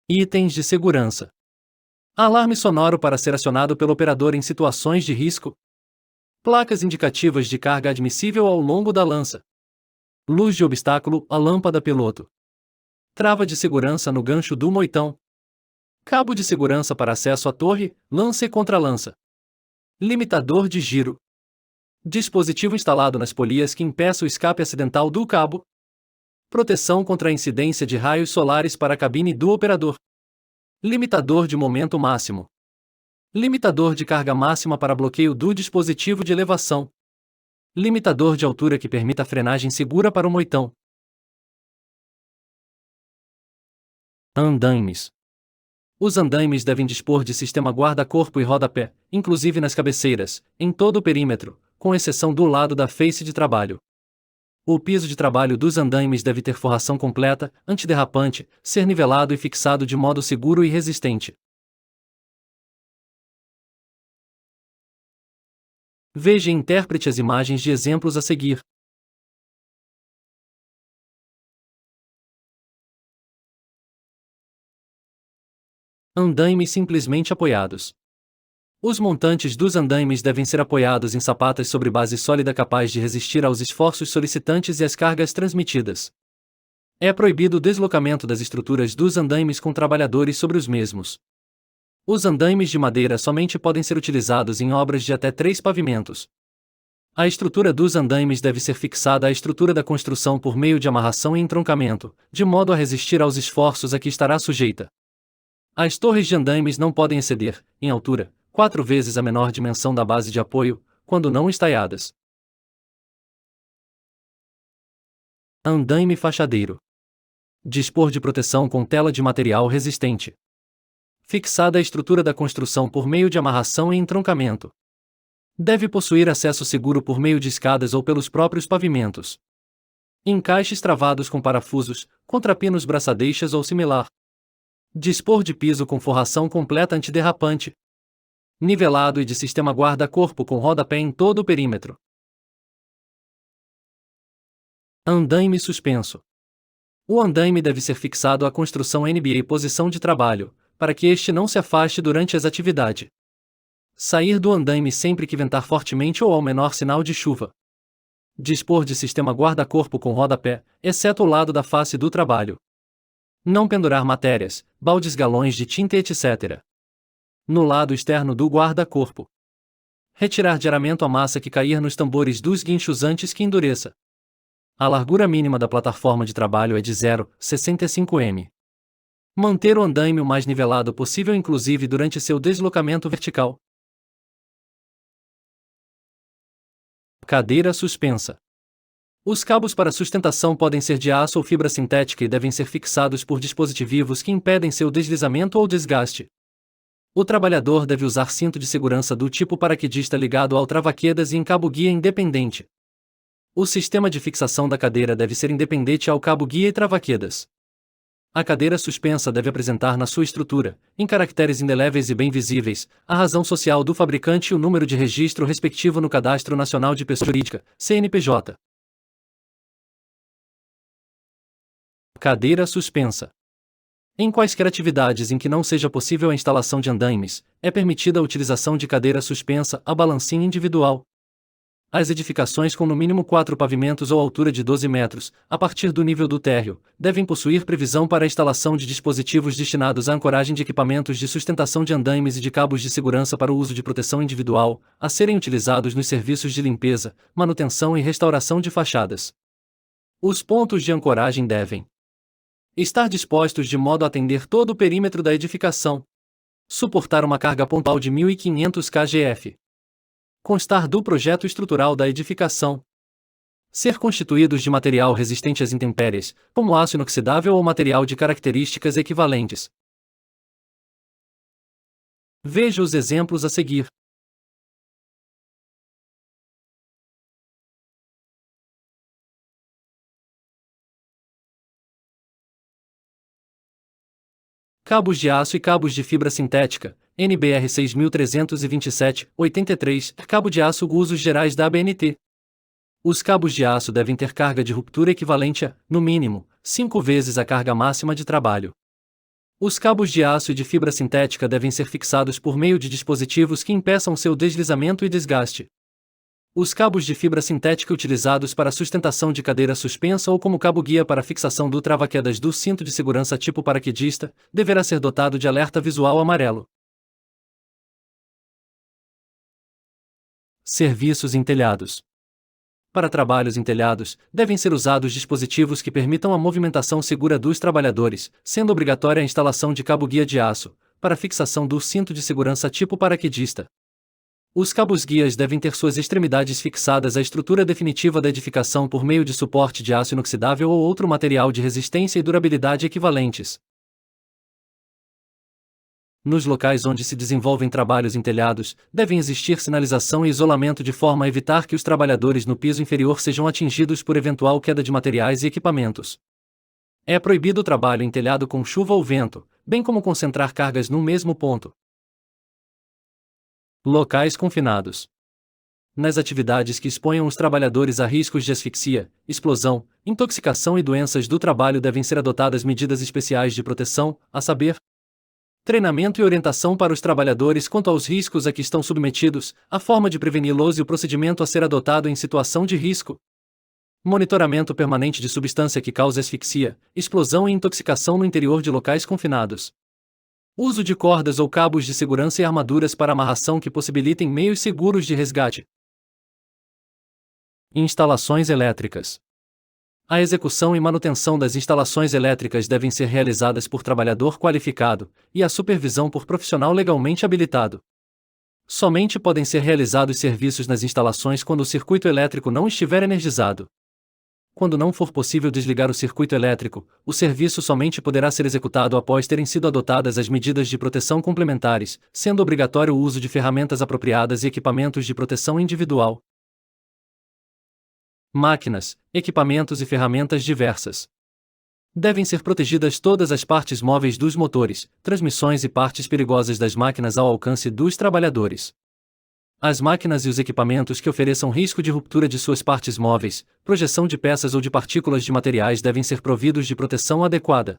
Itens de segurança. Alarme sonoro para ser acionado pelo operador em situações de risco. Placas indicativas de carga admissível ao longo da lança. Luz de obstáculo, a lâmpada piloto. Trava de segurança no gancho do moitão. Cabo de segurança para acesso à torre, lança e contralança. Limitador de giro. Dispositivo instalado nas polias que impeça o escape acidental do cabo. Proteção contra a incidência de raios solares para a cabine do operador. Limitador de momento máximo. Limitador de carga máxima para bloqueio do dispositivo de elevação. Limitador de altura que permita a frenagem segura para o moitão. Andaimes. Os andaimes devem dispor de sistema guarda-corpo e rodapé, inclusive nas cabeceiras, em todo o perímetro, com exceção do lado da face de trabalho. O piso de trabalho dos andaimes deve ter forração completa, antiderrapante, ser nivelado e fixado de modo seguro e resistente. Veja e interprete as imagens de exemplos a seguir. Andaimes simplesmente apoiados. Os montantes dos andaimes devem ser apoiados em sapatas sobre base sólida capaz de resistir aos esforços solicitantes e às cargas transmitidas. É proibido o deslocamento das estruturas dos andaimes com trabalhadores sobre os mesmos. Os andaimes de madeira somente podem ser utilizados em obras de até 3 pavimentos. A estrutura dos andaimes deve ser fixada à estrutura da construção por meio de amarração e entroncamento, de modo a resistir aos esforços a que estará sujeita. As torres de andaimes não podem exceder, em altura, 4 vezes a menor dimensão da base de apoio, quando não estaiadas. Andaime fachadeiro. Dispor de proteção com tela de material resistente. Fixada a estrutura da construção por meio de amarração e entroncamento. Deve possuir acesso seguro por meio de escadas ou pelos próprios pavimentos. Encaixes travados com parafusos, contrapinos braçadeixas ou similar. Dispor de piso com forração completa antiderrapante. Nivelado e de sistema guarda-corpo com rodapé em todo o perímetro. Andaime suspenso. O andaime deve ser fixado à construção NBA posição de trabalho, para que este não se afaste durante as atividades. Sair do andaime sempre que ventar fortemente ou ao menor sinal de chuva. Dispor de sistema guarda-corpo com rodapé, exceto o lado da face do trabalho. Não pendurar matérias, baldes, galões de tinta, etc. no lado externo do guarda-corpo. Retirar diariamente a massa que cair nos tambores dos guinchos antes que endureça. A largura mínima da plataforma de trabalho é de 0,65 m. Manter o andaime o mais nivelado possível, inclusive durante seu deslocamento vertical. Cadeira suspensa. Os cabos para sustentação podem ser de aço ou fibra sintética e devem ser fixados por dispositivos que impedem seu deslizamento ou desgaste. O trabalhador deve usar cinto de segurança do tipo paraquedista ligado ao trava-quedas e em cabo-guia independente. O sistema de fixação da cadeira deve ser independente ao cabo-guia e trava-quedas. A cadeira suspensa deve apresentar na sua estrutura, em caracteres indeléveis e bem visíveis, a razão social do fabricante e o número de registro respectivo no Cadastro Nacional de Pessoa Jurídica, CNPJ. Cadeira suspensa. Em quaisquer atividades em que não seja possível a instalação de andaimes, é permitida a utilização de cadeira suspensa a balancinha individual. As edificações com no mínimo 4 pavimentos ou altura de 12 metros, a partir do nível do térreo, devem possuir previsão para a instalação de dispositivos destinados à ancoragem de equipamentos de sustentação de andaimes e de cabos de segurança para o uso de proteção individual, a serem utilizados nos serviços de limpeza, manutenção e restauração de fachadas. Os pontos de ancoragem devem estar dispostos de modo a atender todo o perímetro da edificação. Suportar uma carga pontual de 1.500 kgf. Constar do projeto estrutural da edificação. Ser constituídos de material resistente às intempéries, como aço inoxidável ou material de características equivalentes. Veja os exemplos a seguir. Cabos de aço e cabos de fibra sintética, NBR 6327-83, cabo de aço usos gerais da ABNT. Os cabos de aço devem ter carga de ruptura equivalente a, no mínimo, 5 vezes a carga máxima de trabalho. Os cabos de aço e de fibra sintética devem ser fixados por meio de dispositivos que impeçam seu deslizamento e desgaste. Os cabos de fibra sintética utilizados para sustentação de cadeira suspensa ou como cabo-guia para fixação do trava-quedas do cinto de segurança tipo paraquedista, deverá ser dotado de alerta visual amarelo. Serviços em telhados. Para trabalhos em telhados, devem ser usados dispositivos que permitam a movimentação segura dos trabalhadores, sendo obrigatória a instalação de cabo-guia de aço, para fixação do cinto de segurança tipo paraquedista. Os cabos-guias devem ter suas extremidades fixadas à estrutura definitiva da edificação por meio de suporte de aço inoxidável ou outro material de resistência e durabilidade equivalentes. Nos locais onde se desenvolvem trabalhos em telhados, devem existir sinalização e isolamento de forma a evitar que os trabalhadores no piso inferior sejam atingidos por eventual queda de materiais e equipamentos. É proibido o trabalho em telhado com chuva ou vento, bem como concentrar cargas num mesmo ponto. Locais confinados. Nas atividades que exponham os trabalhadores a riscos de asfixia, explosão, intoxicação e doenças do trabalho devem ser adotadas medidas especiais de proteção, a saber, treinamento e orientação para os trabalhadores quanto aos riscos a que estão submetidos, a forma de preveni-los e o procedimento a ser adotado em situação de risco. Monitoramento permanente de substância que cause asfixia, explosão e intoxicação no interior de locais confinados. Uso de cordas ou cabos de segurança e armaduras para amarração que possibilitem meios seguros de resgate. Instalações elétricas. A execução e manutenção das instalações elétricas devem ser realizadas por trabalhador qualificado, e a supervisão por profissional legalmente habilitado. Somente podem ser realizados serviços nas instalações quando o circuito elétrico não estiver energizado. Quando não for possível desligar o circuito elétrico, o serviço somente poderá ser executado após terem sido adotadas as medidas de proteção complementares, sendo obrigatório o uso de ferramentas apropriadas e equipamentos de proteção individual. Máquinas, equipamentos e ferramentas diversas. Devem ser protegidas todas as partes móveis dos motores, transmissões e partes perigosas das máquinas ao alcance dos trabalhadores. As máquinas e os equipamentos que ofereçam risco de ruptura de suas partes móveis, projeção de peças ou de partículas de materiais devem ser providos de proteção adequada.